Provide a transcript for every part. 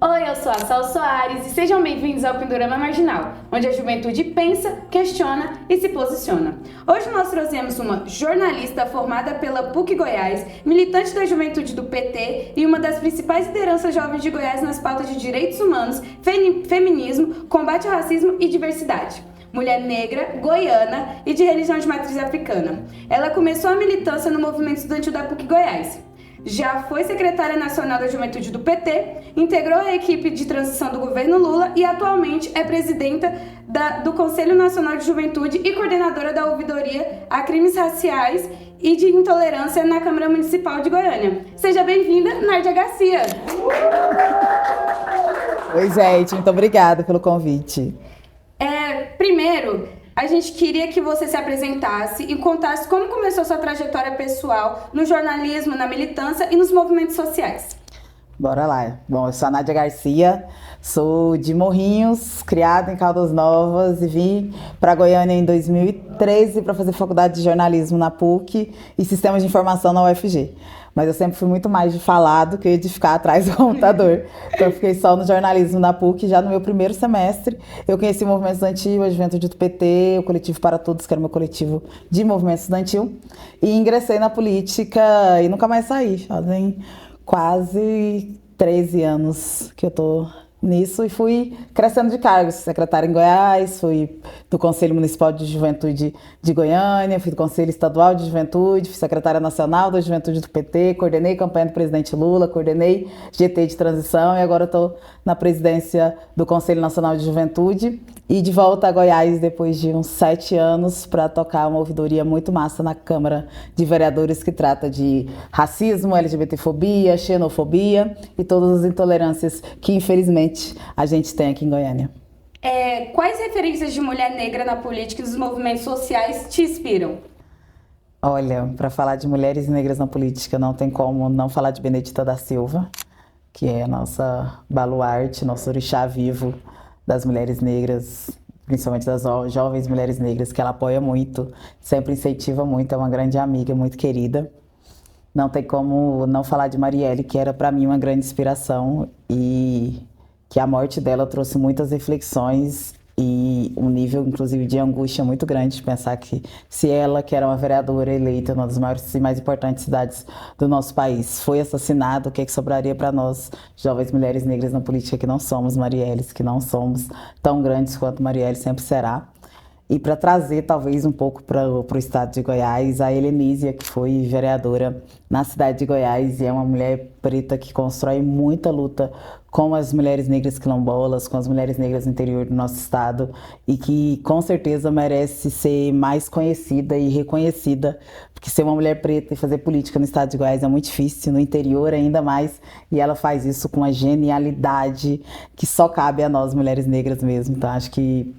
Oi, eu sou a Sal Soares e sejam bem-vindos ao Pindorama Marginal, onde a juventude pensa, questiona e se posiciona. Hoje nós trouxemos uma jornalista formada pela PUC Goiás, militante da juventude do PT e uma das principais lideranças jovens de Goiás nas pautas de direitos humanos, feminismo, combate ao racismo e diversidade. Mulher negra, goiana e de religião de matriz africana. Ela começou a militância no movimento estudantil da PUC Goiás. Já foi secretária nacional da juventude do PT, integrou a equipe de transição do governo Lula e atualmente é presidenta do Conselho Nacional de Juventude e coordenadora da ouvidoria a crimes raciais e de intolerância na Câmara Municipal de Goiânia. Seja bem-vinda, Nádia Garcia! Oi, gente, muito obrigada pelo convite. Primeiro, a gente queria que você se apresentasse e contasse como começou sua trajetória pessoal no jornalismo, na militância e nos movimentos sociais. Bora lá. Bom, eu sou a Nádia Garcia, sou de Morrinhos, criada em Caldas Novas e vim para Goiânia em 2013 para fazer faculdade de jornalismo na PUC e sistemas de informação na UFG. Mas eu sempre fui muito mais de falar do que de ficar atrás do computador. Então eu fiquei só no jornalismo na PUC. Já no meu primeiro semestre, eu conheci o movimento estudantil, a juventude do PT, o Coletivo para Todos, que era o meu coletivo de movimento estudantil. E ingressei na política e nunca mais saí. Fazem quase 13 anos que eu tô nisso e fui crescendo de cargos. Secretária em Goiás, fui do Conselho Municipal de Juventude de Goiânia, fui do Conselho Estadual de Juventude, fui secretária nacional da Juventude do PT, coordenei campanha do presidente Lula, coordenei GT de transição e agora estou na presidência do Conselho Nacional de Juventude e de volta a Goiás depois de uns 7 anos para tocar uma ouvidoria muito massa na Câmara de Vereadores que trata de racismo, LGBTfobia, xenofobia e todas as intolerâncias que infelizmente a gente tem aqui em Goiânia. Quais referências de mulher negra na política e nos movimentos sociais te inspiram? Olha, para falar de mulheres negras na política, não tem como não falar de Benedita da Silva, que é a nossa baluarte, nosso orixá vivo das mulheres negras, principalmente das jovens mulheres negras, que ela apoia muito, sempre incentiva muito, é uma grande amiga, muito querida. Não tem como não falar de Marielle, que era para mim uma grande inspiração e que a morte dela trouxe muitas reflexões e um nível, inclusive, de angústia muito grande de pensar que se ela, que era uma vereadora eleita em uma das maiores e mais importantes cidades do nosso país, foi assassinada, o que é que sobraria para nós, jovens mulheres negras na política, que não somos Marielles, que não somos tão grandes quanto Marielle sempre será. E para trazer, talvez, um pouco para o estado de Goiás, a Helenísia, que foi vereadora na cidade de Goiás e é uma mulher preta que constrói muita luta com as mulheres negras quilombolas, com as mulheres negras do interior do nosso estado e que, com certeza, merece ser mais conhecida e reconhecida, porque ser uma mulher preta e fazer política no estado de Goiás é muito difícil, no interior ainda mais, e ela faz isso com uma genialidade que só cabe a nós, mulheres negras mesmo. Então, acho que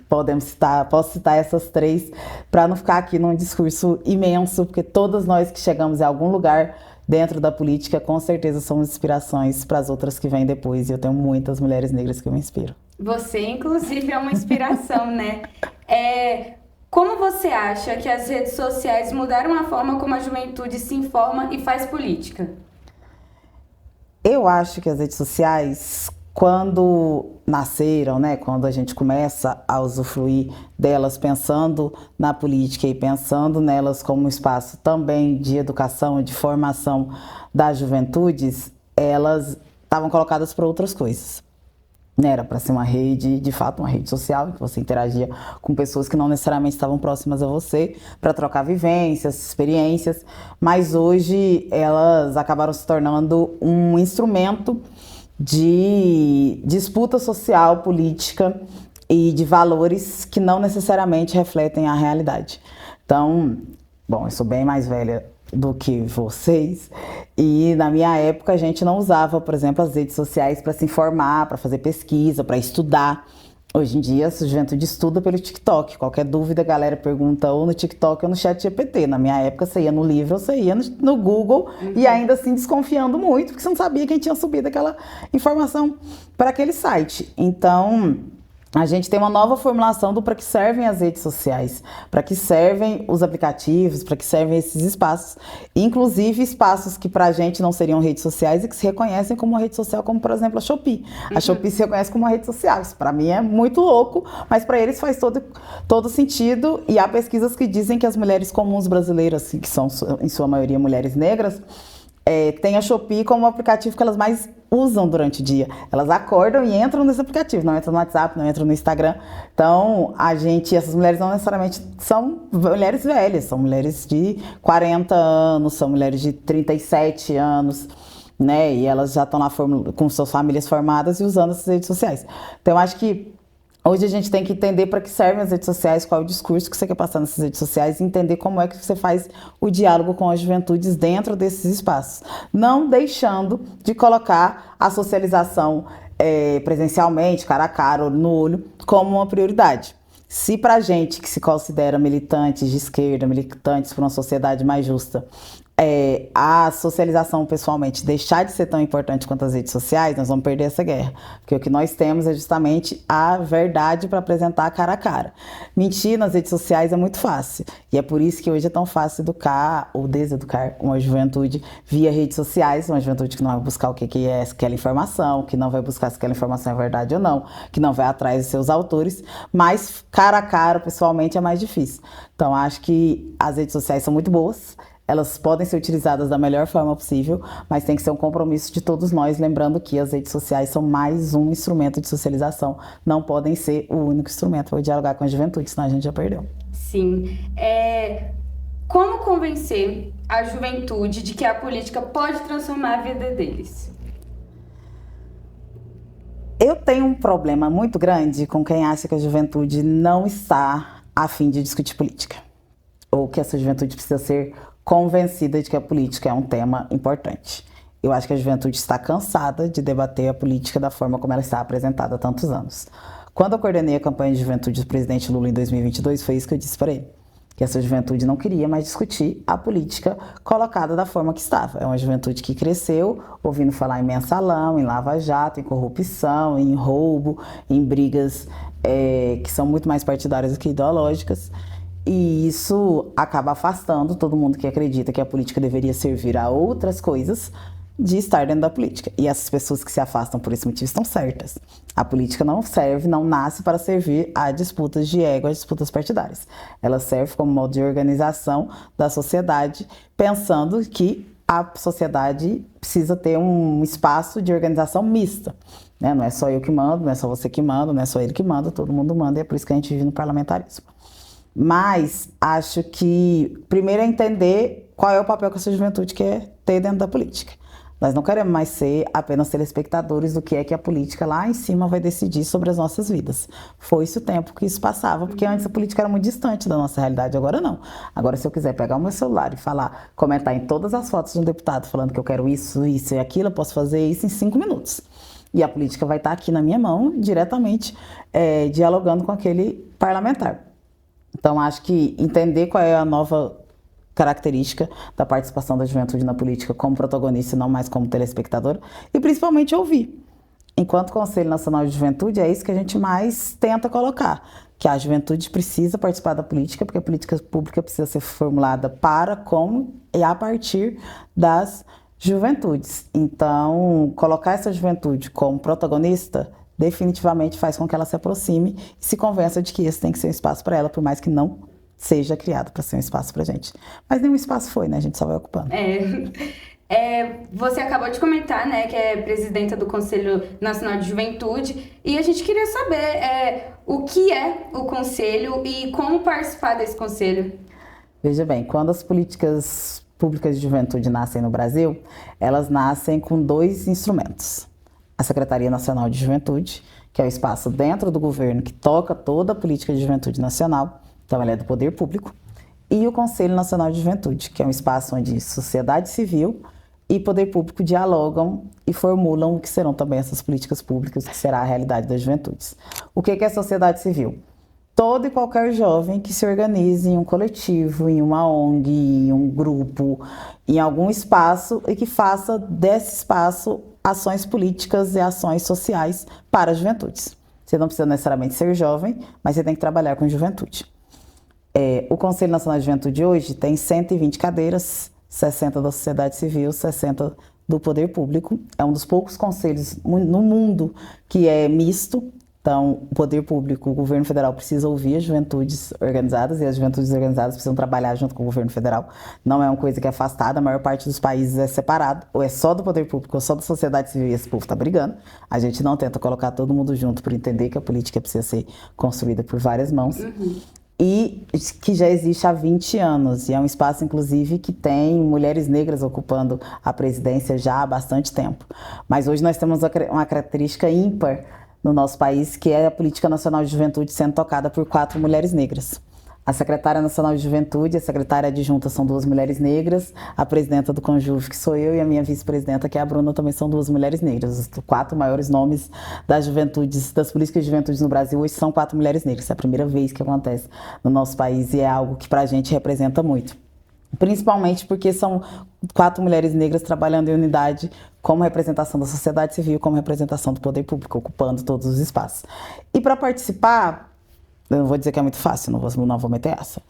posso citar essas três para não ficar aqui num discurso imenso, porque todas nós que chegamos em algum lugar dentro da política, com certeza somos inspirações para as outras que vêm depois, e eu tenho muitas mulheres negras que eu me inspiro. Você, inclusive, é uma inspiração, né? Como você acha que as redes sociais mudaram a forma como a juventude se informa e faz política? Eu acho que as redes sociais, quando nasceram, né, quando a gente começa a usufruir delas pensando na política e pensando nelas como um espaço também de educação e de formação das juventudes, elas estavam colocadas para outras coisas. Era para ser uma rede, de fato, uma rede social, em que você interagia com pessoas que não necessariamente estavam próximas a você, para trocar vivências, experiências, mas hoje elas acabaram se tornando um instrumento de disputa social, política e de valores que não necessariamente refletem a realidade. Então, bom, eu sou bem mais velha do que vocês e na minha época a gente não usava, por exemplo, as redes sociais para se informar, para fazer pesquisa, para estudar. Hoje em dia, a juventude estuda pelo TikTok. Qualquer dúvida, a galera pergunta ou no TikTok ou no ChatGPT. Na minha época, você ia no livro ou você ia no Google e ainda assim desconfiando muito, porque você não sabia quem tinha subido aquela informação para aquele site. Então, A gente tem uma nova formulação do para que servem as redes sociais, para que servem os aplicativos, para que servem esses espaços, inclusive espaços que para a gente não seriam redes sociais e que se reconhecem como uma rede social, como por exemplo a Shopee. A Shopee se reconhece como uma rede social, isso para mim é muito louco, mas para eles faz todo sentido, e há pesquisas que dizem que as mulheres comuns brasileiras, que são em sua maioria mulheres negras, tem a Shopee como o aplicativo que elas mais usam durante o dia. Elas acordam e entram nesse aplicativo, não entram no WhatsApp, não entram no Instagram. Então, essas mulheres não necessariamente são mulheres velhas, são mulheres de 40 anos, são mulheres de 37 anos, né? E elas já estão lá com suas famílias formadas e usando essas redes sociais. Então, eu acho que hoje a gente tem que entender para que servem as redes sociais, qual é o discurso que você quer passar nessas redes sociais e entender como é que você faz o diálogo com as juventudes dentro desses espaços. Não deixando de colocar a socialização presencialmente, cara a cara, olho no olho, como uma prioridade. Se para a gente que se considera militantes de esquerda, militantes por uma sociedade mais justa, a socialização pessoalmente deixar de ser tão importante quanto as redes sociais, nós vamos perder essa guerra. Porque o que nós temos é justamente a verdade para apresentar cara a cara. Mentir nas redes sociais é muito fácil. E é por isso que hoje é tão fácil educar ou deseducar uma juventude via redes sociais, uma juventude que não vai buscar o que é aquela informação, que não vai buscar se aquela informação é verdade ou não, que não vai atrás dos seus autores, mas cara a cara, pessoalmente, é mais difícil. Então, acho que as redes sociais são muito boas. Elas podem ser utilizadas da melhor forma possível, mas tem que ser um compromisso de todos nós, lembrando que as redes sociais são mais um instrumento de socialização, não podem ser o único instrumento para dialogar com a juventude, senão a gente já perdeu. Sim. Como convencer a juventude de que a política pode transformar a vida deles? Eu tenho um problema muito grande com quem acha que a juventude não está a fim de discutir política, ou que essa juventude precisa ser convencida de que a política é um tema importante. Eu acho que a juventude está cansada de debater a política da forma como ela está apresentada há tantos anos. Quando eu coordenei a campanha de juventude do presidente Lula em 2022, foi isso que eu disse para ele, que essa juventude não queria mais discutir a política colocada da forma que estava. É uma juventude que cresceu ouvindo falar em mensalão, em lava-jato, em corrupção, em roubo, em brigas que são muito mais partidárias do que ideológicas. E isso acaba afastando todo mundo que acredita que a política deveria servir a outras coisas de estar dentro da política. E essas pessoas que se afastam por esse motivo estão certas. A política não serve, não nasce para servir a disputas de ego, a disputas partidárias. Ela serve como modo de organização da sociedade, pensando que a sociedade precisa ter um espaço de organização mista. Né? Não é só eu que mando, não é só você que manda, não é só ele que manda, todo mundo manda, e é por isso que a gente vive no parlamentarismo. Mas acho que primeiro é entender qual é o papel que essa juventude quer ter dentro da política. Nós não queremos mais ser apenas telespectadores do que é que a política lá em cima vai decidir sobre as nossas vidas. Foi-se o tempo que isso passava, porque antes a política era muito distante da nossa realidade, agora não. Agora, se eu quiser pegar o meu celular e comentar em todas as fotos de um deputado falando que eu quero isso, isso e aquilo, eu posso fazer isso em 5 minutos. E a política vai estar aqui na minha mão, diretamente, dialogando com aquele parlamentar. Então, acho que entender qual é a nova característica da participação da juventude na política como protagonista e não mais como telespectador, e principalmente ouvir. Enquanto Conselho Nacional de Juventude, é isso que a gente mais tenta colocar, que a juventude precisa participar da política, porque a política pública precisa ser formulada para, como e a partir das juventudes. Então, colocar essa juventude como protagonista definitivamente faz com que ela se aproxime e se convença de que esse tem que ser um espaço para ela, por mais que não seja criado para ser um espaço para a gente. Mas nenhum espaço foi, né? A gente só vai ocupando. Você acabou de comentar, né, que é presidenta do Conselho Nacional de Juventude, e a gente queria saber o que é o Conselho e como participar desse Conselho. Veja bem, quando as políticas públicas de juventude nascem no Brasil, elas nascem com 2 instrumentos. A Secretaria Nacional de Juventude, que é o espaço dentro do governo que toca toda a política de juventude nacional, então ela é do poder público, e o Conselho Nacional de Juventude, que é um espaço onde sociedade civil e poder público dialogam e formulam o que serão também essas políticas públicas, que será a realidade das juventudes. O que é sociedade civil? Todo e qualquer jovem que se organize em um coletivo, em uma ONG, em um grupo, em algum espaço e que faça desse espaço ações políticas e ações sociais para as juventudes. Você não precisa necessariamente ser jovem, mas você tem que trabalhar com juventude. O Conselho Nacional de Juventude hoje tem 120 cadeiras, 60 da sociedade civil, 60 do poder público. É um dos poucos conselhos no mundo que é misto. Então, o poder público, o governo federal precisa ouvir as juventudes organizadas e as juventudes organizadas precisam trabalhar junto com o governo federal. Não é uma coisa que é afastada, a maior parte dos países é separado, ou é só do poder público ou só da sociedade civil e esse povo está brigando. A gente não tenta colocar todo mundo junto por entender que a política precisa ser construída por várias mãos. E que já existe há 20 anos, e é um espaço, inclusive, que tem mulheres negras ocupando a presidência já há bastante tempo. Mas hoje nós temos uma característica ímpar no nosso país, que é a Política Nacional de Juventude sendo tocada por 4 mulheres negras. A secretária nacional de juventude, a secretária adjunta são 2 mulheres negras, a presidenta do Conjuve, que sou eu, e a minha vice-presidenta, que é a Bruna, também são 2 mulheres negras. Os 4 maiores nomes das juventudes, das políticas de juventude no Brasil hoje são 4 mulheres negras. É a primeira vez que acontece no nosso país e é algo que pra gente representa muito. Principalmente porque são 4 mulheres negras trabalhando em unidade como representação da sociedade civil, como representação do poder público, ocupando todos os espaços. E para participar, eu não vou dizer que é muito fácil, não vou meter essa,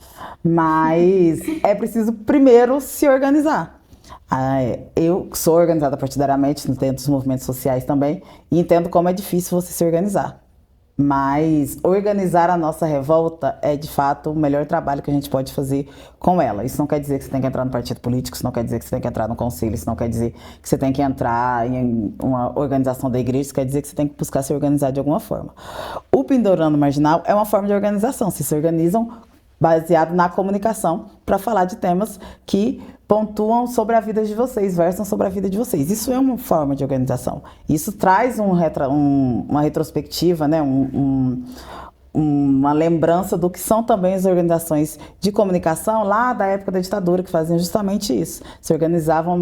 mas é preciso primeiro se organizar. Eu sou organizada partidariamente dentro dos movimentos sociais também e entendo como é difícil você se organizar. Mas organizar a nossa revolta é, de fato, o melhor trabalho que a gente pode fazer com ela. Isso não quer dizer que você tem que entrar no partido político, isso não quer dizer que você tem que entrar no conselho, isso não quer dizer que você tem que entrar em uma organização da igreja, isso quer dizer que você tem que buscar se organizar de alguma forma. O Pindorama Marginal é uma forma de organização, se organizam baseado na comunicação para falar de temas que pontuam sobre a vida de vocês, versam sobre a vida de vocês. Isso é uma forma de organização. Isso traz uma retrospectiva, né? Uma lembrança do que são também as organizações de comunicação lá da época da ditadura, que faziam justamente isso. Se organizavam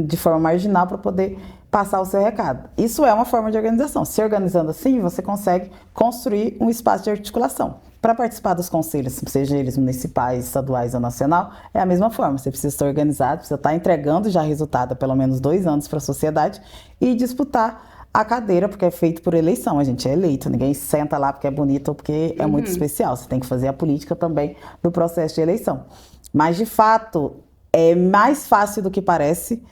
de forma marginal para poder passar o seu recado. Isso é uma forma de organização. Se organizando assim, você consegue construir um espaço de articulação. Para participar dos conselhos, seja eles municipais, estaduais ou nacional, é a mesma forma. Você precisa estar organizado, precisa estar entregando já resultado há pelo menos 2 anos para a sociedade e disputar a cadeira, porque é feito por eleição. A gente é eleito, ninguém senta lá porque é bonito ou porque é muito especial. Você tem que fazer a política também do processo de eleição. Mas, de fato, é mais fácil do que parece,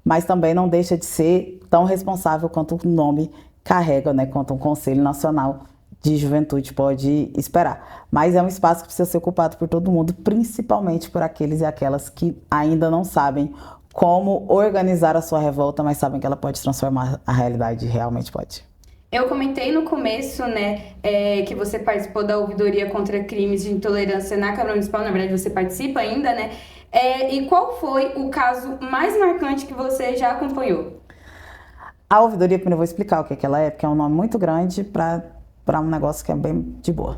mas também não deixa de ser tão responsável quanto o nome carrega, né? Quanto um Conselho Nacional de Juventude pode esperar. Mas é um espaço que precisa ser ocupado por todo mundo, principalmente por aqueles e aquelas que ainda não sabem como organizar a sua revolta, mas sabem que ela pode transformar a realidade, realmente pode. Eu comentei no começo, né, que você participou da ouvidoria contra crimes de intolerância na Câmara Municipal, na verdade você participa ainda, né? E qual foi o caso mais marcante que você já acompanhou? A ouvidoria, primeiro eu vou explicar o que ela é, porque é um nome muito grande para um negócio que é bem de boa.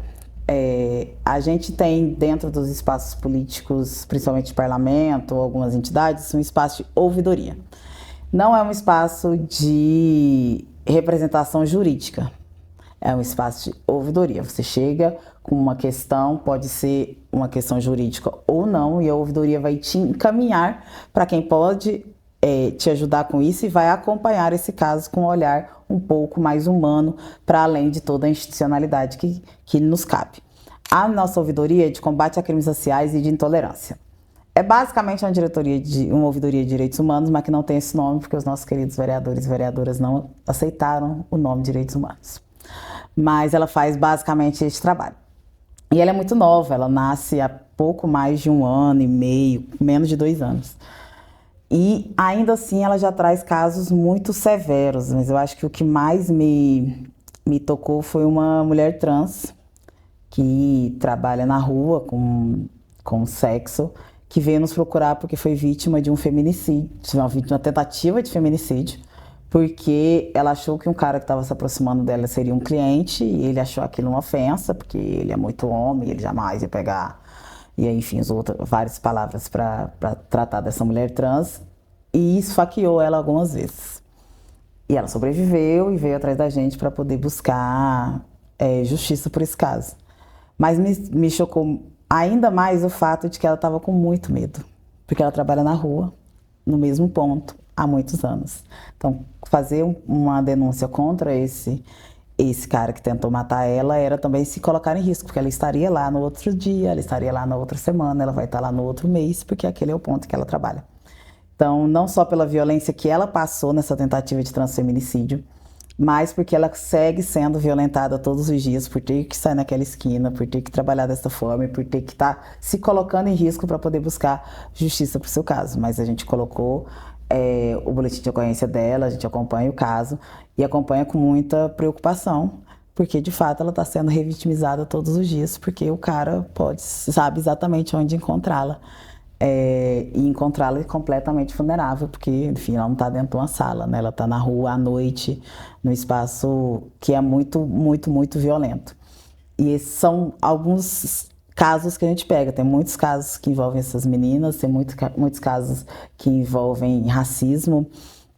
A gente tem dentro dos espaços políticos, principalmente de parlamento ou algumas entidades, um espaço de ouvidoria. Não é um espaço de representação jurídica, é um espaço de ouvidoria. Você chega com uma questão, pode ser uma questão jurídica ou não, e a ouvidoria vai te encaminhar para quem pode te ajudar com isso e vai acompanhar esse caso com um olhar um pouco mais humano, para além de toda a institucionalidade que nos cabe. A nossa ouvidoria é de combate a crimes raciais e de intolerância. É basicamente uma ouvidoria de direitos humanos, mas que não tem esse nome porque os nossos queridos vereadores e vereadoras não aceitaram o nome de direitos humanos. Mas ela faz basicamente esse trabalho. E ela é muito nova, ela nasce há pouco mais de 1 ano e meio, menos de 2 anos. E ainda assim ela já traz casos muito severos, mas eu acho que o que mais me tocou foi uma mulher trans que trabalha na rua com sexo, que veio nos procurar porque foi vítima de um feminicídio, uma tentativa de feminicídio, porque ela achou que um cara que estava se aproximando dela seria um cliente e ele achou aquilo uma ofensa, porque ele é muito homem, ele jamais ia pegar, e aí, enfim, várias palavras para tratar dessa mulher trans, e esfaqueou ela algumas vezes. E ela sobreviveu e veio atrás da gente para poder buscar justiça por esse caso. Mas me chocou ainda mais o fato de que ela estava com muito medo, porque ela trabalha na rua, no mesmo ponto, há muitos anos. Então, fazer uma denúncia contra esse esse cara que tentou matar ela era também se colocar em risco, porque ela estaria lá no outro dia, ela estaria lá na outra semana, ela vai estar lá no outro mês, porque aquele é o ponto que ela trabalha. Então, não só pela violência que ela passou nessa tentativa de transfeminicídio, mas porque ela segue sendo violentada todos os dias por ter que sair naquela esquina, por ter que trabalhar dessa forma e por ter que estar se colocando em risco para poder buscar justiça para o seu caso. Mas a gente colocou o boletim de ocorrência dela, a gente acompanha o caso e acompanha com muita preocupação, porque de fato ela está sendo revitimizada todos os dias, porque o cara sabe exatamente onde encontrá-la. E encontrá-la completamente vulnerável, porque, enfim, ela não está dentro de uma sala, né? Ela está na rua à noite, num espaço que é muito, muito, muito violento. E esses são alguns casos que a gente pega. Tem muitos casos que envolvem essas meninas, tem muitos casos que envolvem racismo.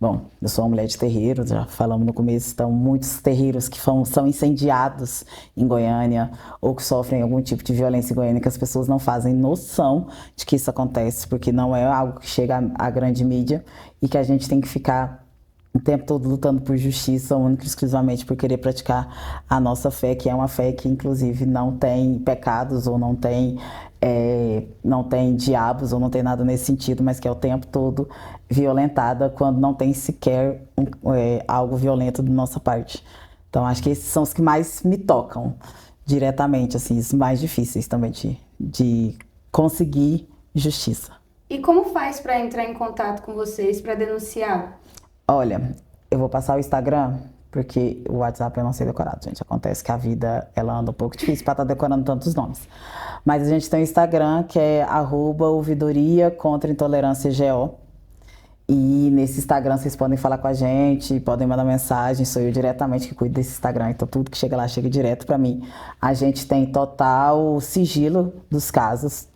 Bom, eu sou uma mulher de terreiro, já falamos no começo, então muitos terreiros que são incendiados em Goiânia ou que sofrem algum tipo de violência em Goiânia, que as pessoas não fazem noção de que isso acontece, porque não é algo que chega à grande mídia e que a gente tem que ficar o tempo todo lutando por justiça, única e exclusivamente por querer praticar a nossa fé, que é uma fé que inclusive não tem pecados ou não tem diabos ou não tem nada nesse sentido, mas que é o tempo todo violentada quando não tem sequer algo violento da nossa parte. Então acho que esses são os que mais me tocam diretamente, assim, os mais difíceis também de conseguir justiça. E como faz para entrar em contato com vocês, para denunciar? Olha, eu vou passar o Instagram, porque o WhatsApp eu não sei decorar, gente. Acontece que a vida, ela anda um pouco difícil para estar decorando tantos nomes. Mas a gente tem o Instagram, que é @ouvidoria contra intolerância GO. E nesse Instagram vocês podem falar com a gente, podem mandar mensagem, sou eu diretamente que cuido desse Instagram, então tudo que chega lá chega direto para mim. A gente tem total sigilo dos casos,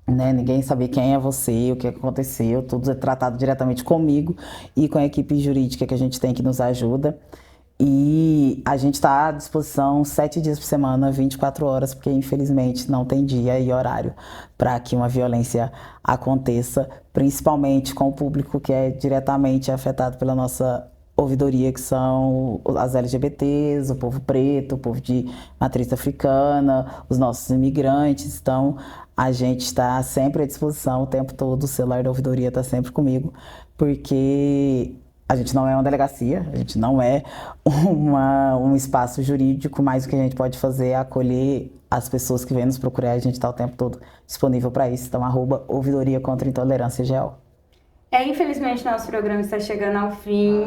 né? Ninguém sabe quem é você, o que aconteceu, tudo é tratado diretamente comigo e com a equipe jurídica que a gente tem que nos ajuda. E a gente está à disposição 7 dias por semana, 24 horas, porque infelizmente não tem dia e horário para que uma violência aconteça, principalmente com o público que é diretamente afetado pela nossa ouvidoria, que são as LGBTs, o povo preto, o povo de matriz africana, os nossos imigrantes. Então, a gente está sempre à disposição o tempo todo, o celular da ouvidoria está sempre comigo, porque a gente não é uma delegacia, a gente não é um espaço jurídico, mas o que a gente pode fazer é acolher as pessoas que vêm nos procurar, a gente está o tempo todo disponível para isso. Então, @ouvidoria contra intolerância GO. Infelizmente, nosso programa está chegando ao fim.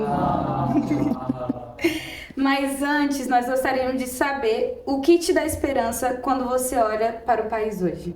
Mas antes, nós gostaríamos de saber o que te dá esperança quando você olha para o país hoje.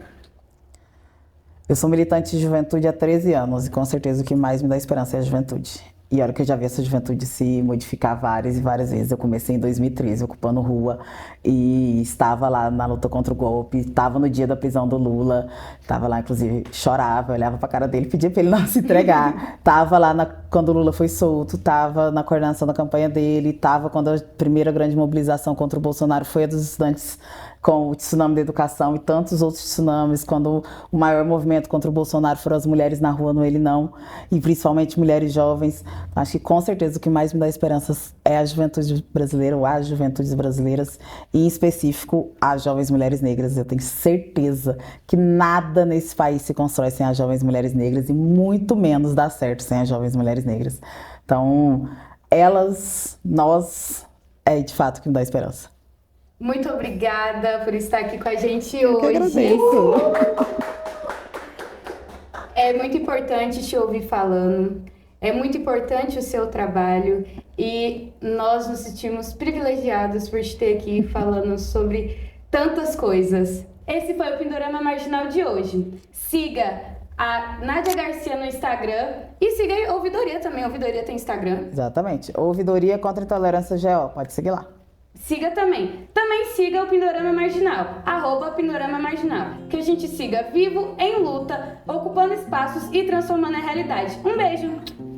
Eu sou militante de juventude há 13 anos e com certeza o que mais me dá esperança é a juventude. E olha que eu já vi essa juventude se modificar várias e várias vezes. Eu comecei em 2013, ocupando rua, e estava lá na luta contra o golpe, estava no dia da prisão do Lula, estava lá, inclusive, chorava, olhava pra cara dele, pedia pra ele não se entregar. Estava lá quando o Lula foi solto, estava na coordenação da campanha dele, estava quando a primeira grande mobilização contra o Bolsonaro foi a dos estudantes com o tsunami da educação e tantos outros tsunamis, quando o maior movimento contra o Bolsonaro foram as mulheres na rua, no Ele Não, e principalmente mulheres jovens. Acho que com certeza o que mais me dá esperanças é a juventude brasileira, ou as juventudes brasileiras, e em específico as jovens mulheres negras. Eu tenho certeza que nada nesse país se constrói sem as jovens mulheres negras e muito menos dá certo sem as jovens mulheres negras. Então, nós, é de fato o que me dá esperança. Muito obrigada por estar aqui com a gente Eu que hoje. agradeço. É muito importante te ouvir falando, é muito importante o seu trabalho e nós nos sentimos privilegiados por te ter aqui falando sobre tantas coisas. Esse foi o Pindorama Marginal de hoje. Siga a Nádia Garcia no Instagram e siga a Ouvidoria também. A Ouvidoria tem Instagram. Exatamente. Ouvidoria contra Intolerância GO. Pode seguir lá. Siga também. Também siga o Pindorama Marginal, @Pindorama Marginal. Que a gente siga vivo, em luta, ocupando espaços e transformando a realidade. Um beijo!